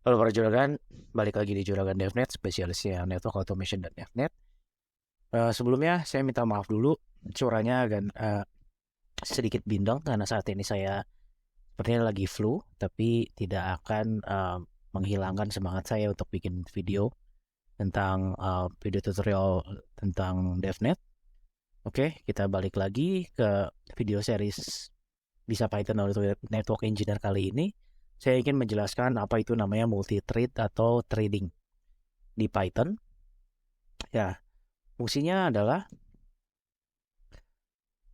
Halo para juragan, balik lagi di Juragan DevNet, spesialisnya Network Automation dan DevNet. Sebelumnya saya minta maaf dulu, suaranya agak sedikit bindeng karena saat ini saya sepertinya lagi flu, tapi tidak akan menghilangkan semangat saya untuk bikin video tentang video tutorial tentang DevNet. Oke, kita balik lagi ke video series Bisa Python Auto Network Engineer kali ini. Saya ingin menjelaskan apa itu namanya multi-thread atau threading di Python. Ya, fungsinya adalah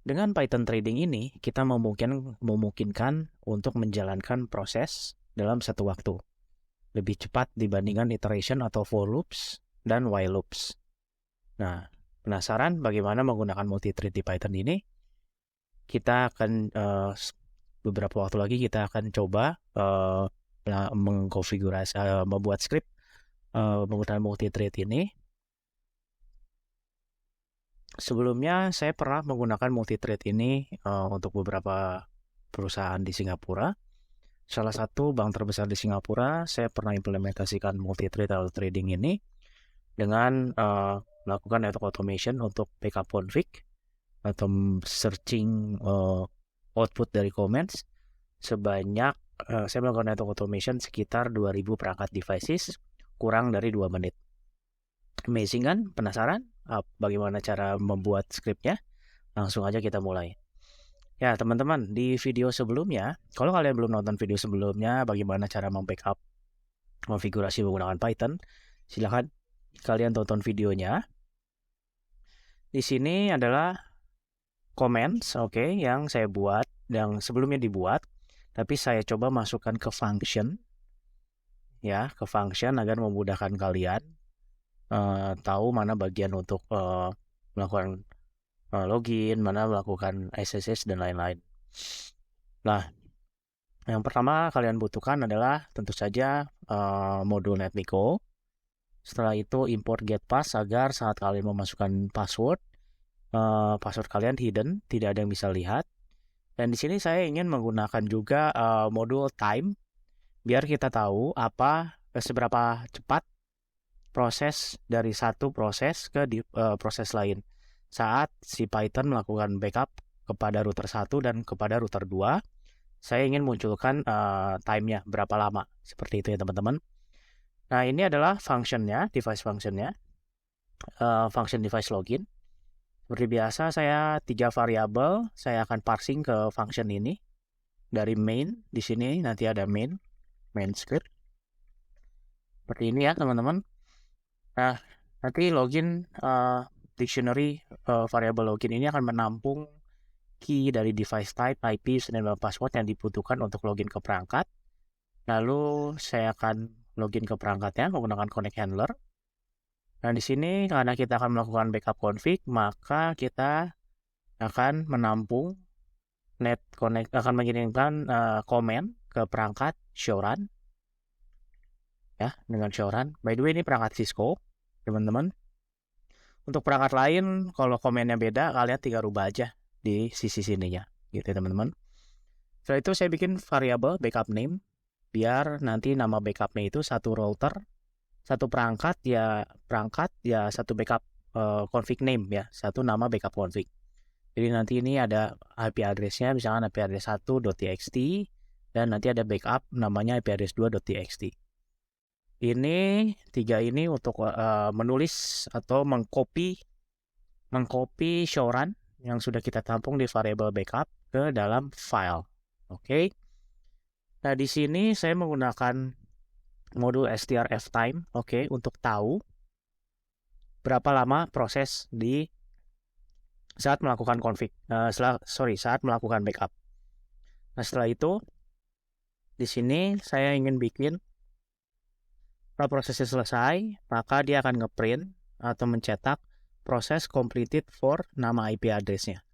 dengan Python threading ini kita memungkinkan untuk menjalankan proses dalam satu waktu. Lebih cepat dibandingkan iteration atau for loops dan while loops. Nah, penasaran bagaimana menggunakan multi-thread di Python ini? Kita akan beberapa waktu lagi kita akan coba mengkonfigurasi membuat script menggunakan multi-thread ini. Sebelumnya saya pernah menggunakan multi-thread ini untuk beberapa perusahaan di Singapura. Salah satu bank terbesar di Singapura, saya pernah implementasikan multi-thread atau threading ini dengan melakukan network automation untuk backup config atau searching output dari comments sebanyak saya melakukan network automation sekitar 2000 perangkat devices kurang dari 2 menit. Amazing kan? Penasaran? Bagaimana cara membuat skripnya? Langsung aja kita mulai. Ya teman-teman, di video sebelumnya, kalau kalian belum nonton video sebelumnya bagaimana cara membackup konfigurasi menggunakan Python, silahkan kalian tonton videonya. Di sini adalah comments, oke, yang saya buat, yang sebelumnya dibuat, tapi saya coba masukkan ke function, ya, ke function agar memudahkan kalian tahu mana bagian untuk melakukan login, mana melakukan SSH dan lain-lain. Nah, yang pertama kalian butuhkan adalah tentu saja modul NetMiko. Setelah itu import getPass agar saat kalian memasukkan password kalian hidden, tidak ada yang bisa lihat. Dan di sini saya ingin menggunakan juga modul time biar kita tahu seberapa cepat proses dari satu proses ke proses lain saat si Python melakukan backup kepada router 1 dan kepada router 2. Saya ingin munculkan time-nya berapa lama, seperti itu ya teman-teman. Nah, ini adalah functionnya, device functionnya, function device login. Seperti biasa, saya 3 variabel saya akan parsing ke function ini dari main. Di sini nanti ada main script seperti ini ya teman-teman. Nah, nanti login dictionary variable login ini akan menampung key dari device type, IP, dan password yang dibutuhkan untuk login ke perangkat. Lalu saya akan login ke perangkatnya menggunakan connect handler. Nah, di sini karena kita akan melakukan backup config, maka kita akan menampung net connect, akan mengirimkan comment ke perangkat showrun. Ya, dengan showrun. By the way, ini perangkat Cisco, teman-teman. Untuk perangkat lain, kalau komennya beda, kalian tinggal rubah aja di sisi sininya, gitu ya teman-teman. Setelah itu saya bikin variabel backup name, biar nanti nama backupnya itu satu router, satu perangkat ya satu backup config name ya, satu nama backup config. Jadi nanti ini ada IP address-nya, misalkan IP address 1.txt, dan nanti ada backup namanya IP address 2.txt. Ini 3 ini untuk menulis atau mengcopy showrun yang sudah kita tampung di variable backup ke dalam file. Oke. Nah, di sini saya menggunakan modul strftime, oke, untuk tahu berapa lama proses di saat melakukan saat melakukan backup. Nah, setelah itu di sini saya ingin bikin kalau prosesnya selesai, maka dia akan ngeprint atau mencetak proses completed for nama IP address-nya.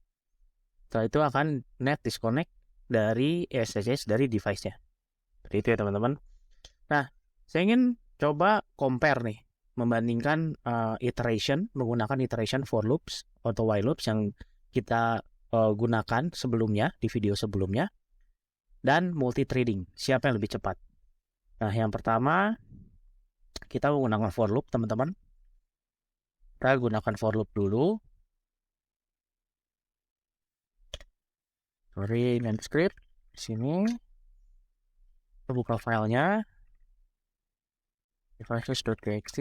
Setelah itu akan net disconnect dari SSH dari device-nya. Seperti itu ya teman-teman. Nah, saya ingin coba compare nih, membandingkan iteration, menggunakan iteration for loops atau while loops yang kita gunakan sebelumnya, di video sebelumnya, dan multi-threading. Siapa yang lebih cepat? Nah, yang pertama kita menggunakan for loop, teman-teman. Kita gunakan for loop dulu. Sorry, main script. Di sini kita buka filenya devices.txt.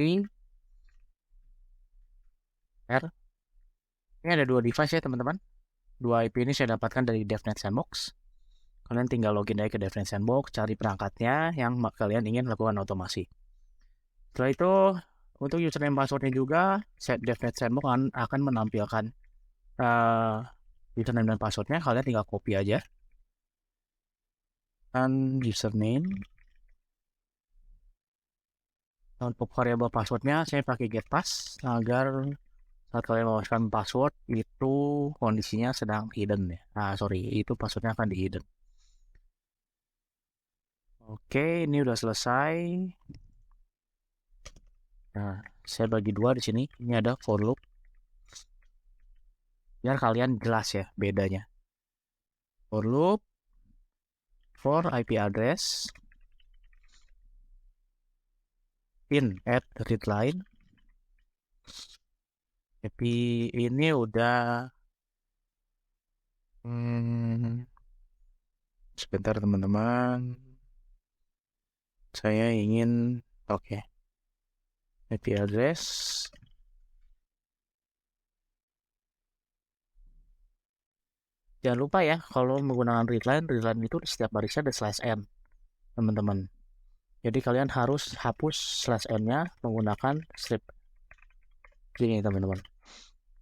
Ini ada 2 device ya, teman-teman. 2 IP ini saya dapatkan dari DevNet Sandbox. Kalian tinggal login aja ke DevNet Sandbox, cari perangkatnya yang kalian ingin lakukan otomasi. Setelah itu, untuk username passwordnya juga, DevNet Sandbox akan menampilkan username dan passwordnya. Kalian tinggal copy aja. Dan username. Untuk variabel passwordnya, saya pakai getPass agar saat kalian memasukkan password itu kondisinya sedang hidden ya. Itu passwordnya akan di hidden. Oke, ini udah selesai. Nah, saya bagi 2 di sini. Ini ada for loop. Biar kalian jelas ya bedanya. For loop for IP address in at readline. Tapi ini udah sebentar teman-teman. Saya ingin IP address jangan lupa ya, kalau menggunakan readline itu di setiap barisnya ada /n, teman-teman. Jadi kalian harus hapus /n-nya menggunakan strip. Gini, teman-teman.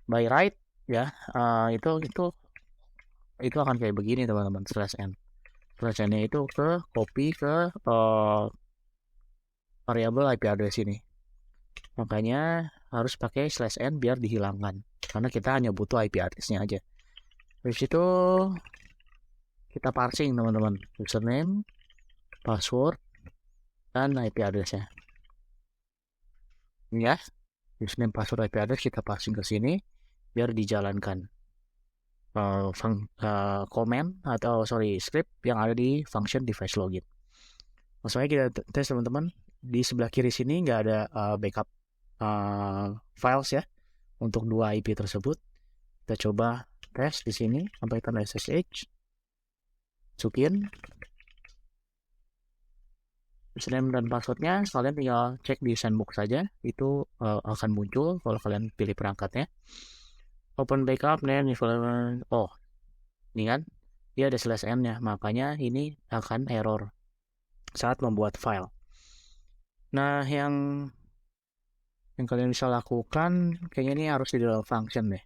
By write ya, itu akan kayak begini, teman-teman. /n. /n-nya itu ke copy ke variabel IP address ini. Makanya harus pakai /n biar dihilangkan. Karena kita hanya butuh IP address-nya aja. Habis itu kita parsing, teman-teman. Username, password, dan IP address-nya. Ini ya. Username, password, IP address kita parsing ke sini biar dijalankan script yang ada di function device login. Maksudnya kita tes, teman-teman. Di sebelah kiri sini nggak ada backup files ya untuk 2 IP tersebut. Kita coba tes di sini sampai Python SSH. Masukin username dan passwordnya, kalian tinggal cek di sandbox saja, itu akan muncul kalau kalian pilih perangkatnya. Open backup dan ini kan dia ada /n-nya, makanya ini akan error saat membuat file. Nah, yang kalian bisa lakukan kayaknya ini harus di dalam function deh.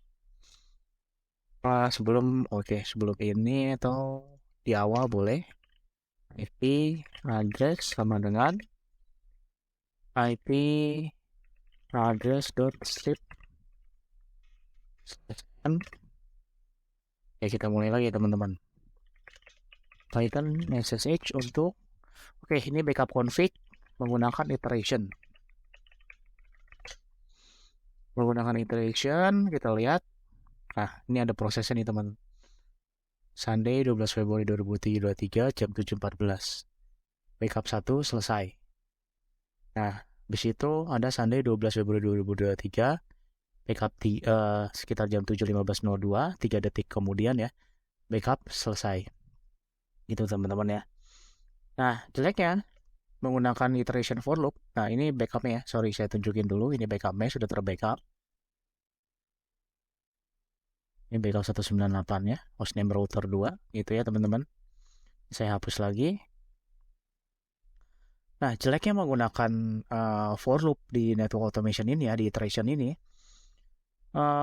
Sebelum ini atau di awal boleh. IP address sama dengan IP address.strip. Ya, kita mulai lagi, teman-teman. Python SSH untuk ini backup config menggunakan iteration. Menggunakan iteration, kita lihat. Nah, ini ada prosesnya nih, teman. Sunday 12 Februari 2023 jam 7.14. Backup 1 selesai. Nah, habis itu ada Sunday 12 Februari 2023 backup sekitar jam 7.15.02, 3 detik kemudian ya. Backup selesai. Gitu, teman-teman ya. Nah, jeleknya menggunakan iteration for loop. Nah, ini backupnya ya. Sorry, saya tunjukin dulu. Ini backupnya sudah terbackup. Ini backup 198 ya. Hostname router 2. Gitu ya, teman-teman. Saya hapus lagi. Nah, jeleknya menggunakan for loop di network automation ini ya, di iteration ini.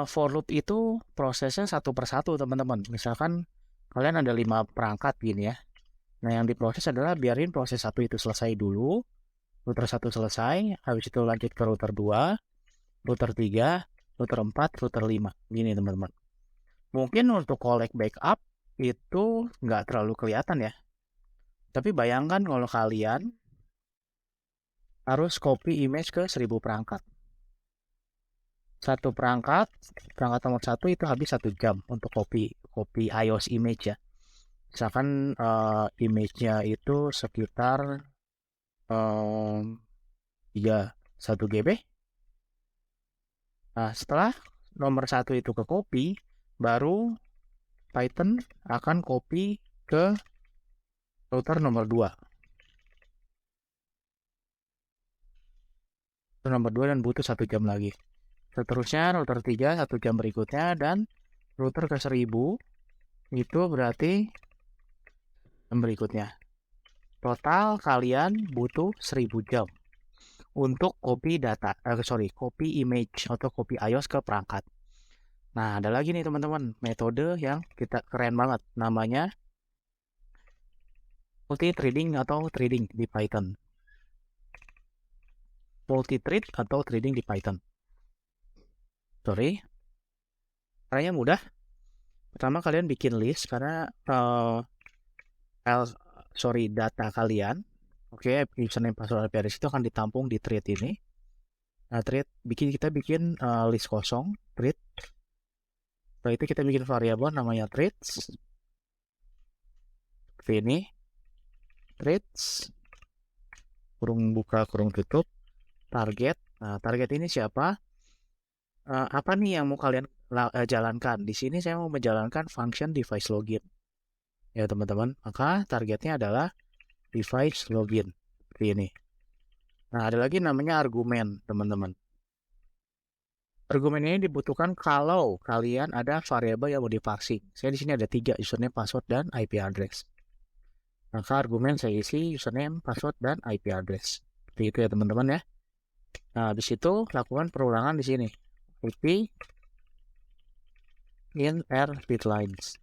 For loop itu prosesnya satu persatu, teman-teman. Misalkan kalian ada 5 perangkat gini ya. Nah, yang diproses adalah biarin proses 1 itu selesai dulu. Router 1 selesai, habis itu lanjut ke router 2, router 3, router 4, router 5. Gini, teman-teman. Mungkin untuk collect backup itu nggak terlalu kelihatan ya. Tapi bayangkan kalau kalian harus copy image ke 1000 perangkat. Satu perangkat nomor 1 itu habis 1 jam untuk copy iOS image ya. Misalkan image-nya itu sekitar 1 GB. Nah, setelah nomor 1 itu ke copy, baru Python akan copy ke router nomor 2. Nomor 2 dan butuh 1 jam lagi. Seterusnya router 3 1 jam berikutnya, dan router ke 1000 itu berarti jam berikutnya. Total kalian butuh 1000 jam untuk copy image atau copy iOS ke perangkat. Nah, ada lagi nih teman-teman, metode yang kita keren banget, namanya multi-threading atau threading di Python. Multi-thread atau threading di Python. Caranya mudah. Pertama kalian bikin list karena data kalian, username password IP address itu akan ditampung di thread ini. Nah, kita bikin list kosong, thread. Setelah itu kita bikin variabel namanya threads. Seperti ini. Threads, kurung buka, kurung tutup, target. Nah, target ini siapa? Apa nih yang mau kalian jalankan? Di sini saya mau menjalankan function device login. Ya, teman-teman. Maka targetnya adalah device login. Seperti ini. Nah, ada lagi namanya argumen, teman-teman. Argumen ini dibutuhkan kalau kalian ada variabel yang mau diparsing. Saya di sini ada 3, username, password, dan IP address. Maka argumen saya isi username, password, dan IP address. Seperti itu ya teman-teman ya. Nah, habis itu lakukan perulangan di sini. IP in R bit lines.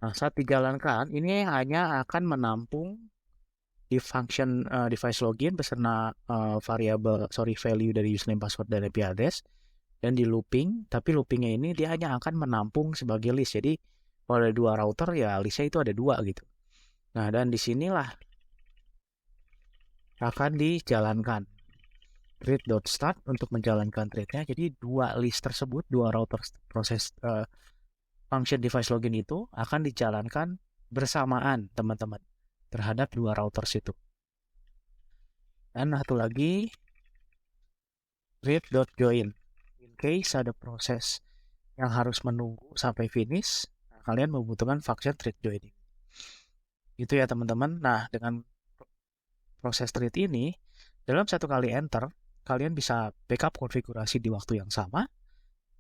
Nah, saat dijalankan, ini hanya akan menampung di function device login beserta value dari username, password, dan IP address, dan di looping. Tapi loopingnya ini dia hanya akan menampung sebagai list. Jadi kalau ada 2 router ya listnya itu ada 2 gitu. Nah, dan disinilah akan dijalankan thread.start untuk menjalankan threadnya. Jadi 2 list tersebut, 2 router proses function device login itu akan dijalankan bersamaan teman-teman terhadap 2 routers itu. Dan satu lagi thread.join. In case ada proses yang harus menunggu sampai finish, kalian membutuhkan function thread joining. Itu ya teman-teman. Nah, dengan proses thread ini, dalam 1 kali enter, kalian bisa backup konfigurasi di waktu yang sama.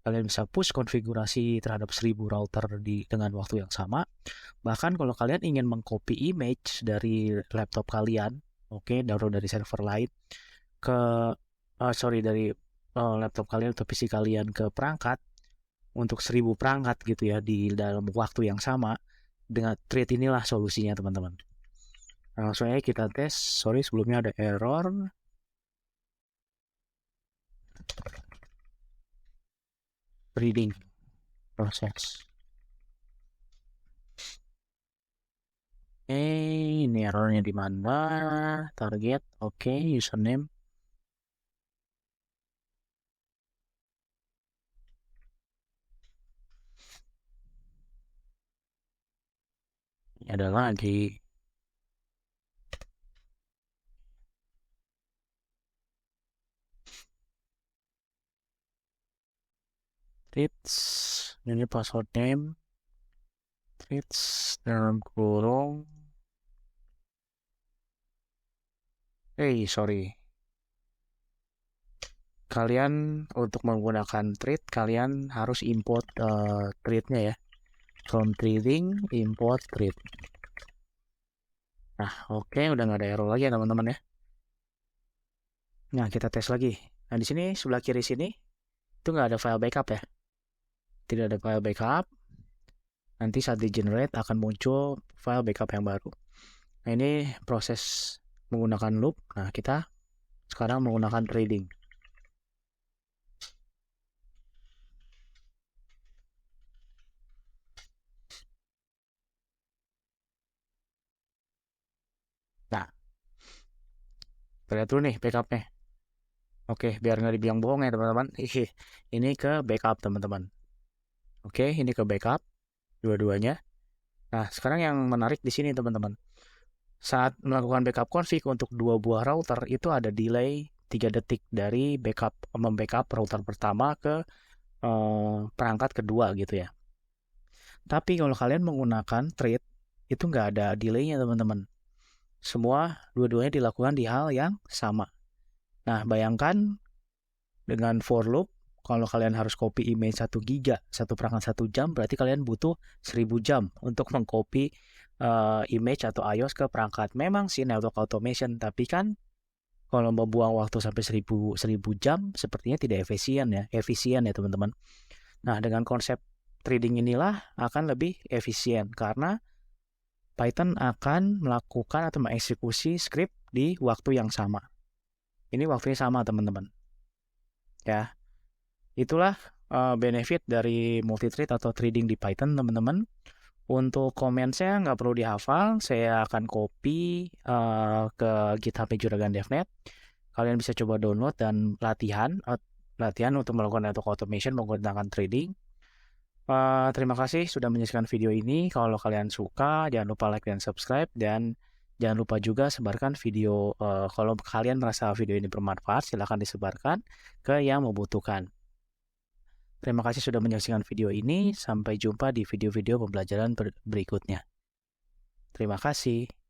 Kalian bisa push konfigurasi terhadap 1000 router dengan waktu yang sama. Bahkan kalau kalian ingin mengcopy image dari laptop kalian, download dari server lain dari laptop kalian atau PC kalian ke perangkat untuk 1000 perangkat gitu ya di dalam waktu yang sama, dengan thread inilah solusinya teman-teman. Langsung aja kita tes. Sebelumnya ada error. Reading proses. Ini errornya di mana? Target, username. Ini adalah di threads, ini password name, threads dalam kurung. Kalian untuk menggunakan thread, kalian harus import threadnya ya. From threading, import thread. Nah, udah nggak ada error lagi ya teman-teman ya. Nah, kita tes lagi. Nah, di sini sebelah kiri sini itu nggak ada file backup ya. Tidak ada file backup. Nanti saat di generate akan muncul file backup yang baru. Nah, ini proses menggunakan loop. Nah, kita sekarang menggunakan threading. Nah, kita lihat dulu nih backupnya. Biar nggak dibilang bohong ya teman-teman. Ini ke backup teman-teman. Ini ke backup dua-duanya. Nah, sekarang yang menarik di sini teman-teman. Saat melakukan backup config untuk 2 buah router itu ada delay 3 detik dari membackup router pertama ke perangkat kedua gitu ya. Tapi kalau kalian menggunakan thread itu nggak ada delaynya teman-teman. Semua dua-duanya dilakukan di hal yang sama. Nah, bayangkan dengan for loop, kalau kalian harus copy image 1 giga, satu perangkat 1 jam, berarti kalian butuh 1000 jam untuk mengcopy image atau iOS ke perangkat. Memang sih network automation, tapi kan kalau membuang waktu sampai 1000 jam, sepertinya tidak efisien ya teman-teman. Nah, dengan konsep threading inilah akan lebih efisien, karena Python akan melakukan atau mengeksekusi script di waktu yang sama. Ini waktunya sama teman-teman. Ya, itulah benefit dari multithread atau threading di Python teman-teman. Untuk komen saya nggak perlu dihafal, saya akan copy ke GitHub Juragan DevNet. Kalian bisa coba download dan latihan untuk melakukan network automation menggunakan threading. Terima kasih sudah menyaksikan video ini. Kalau kalian suka, jangan lupa like dan subscribe, dan jangan lupa juga sebarkan video. Kalau kalian merasa video ini bermanfaat, silahkan disebarkan ke yang membutuhkan. Terima kasih sudah menyaksikan video ini. Sampai jumpa di video-video pembelajaran berikutnya. Terima kasih.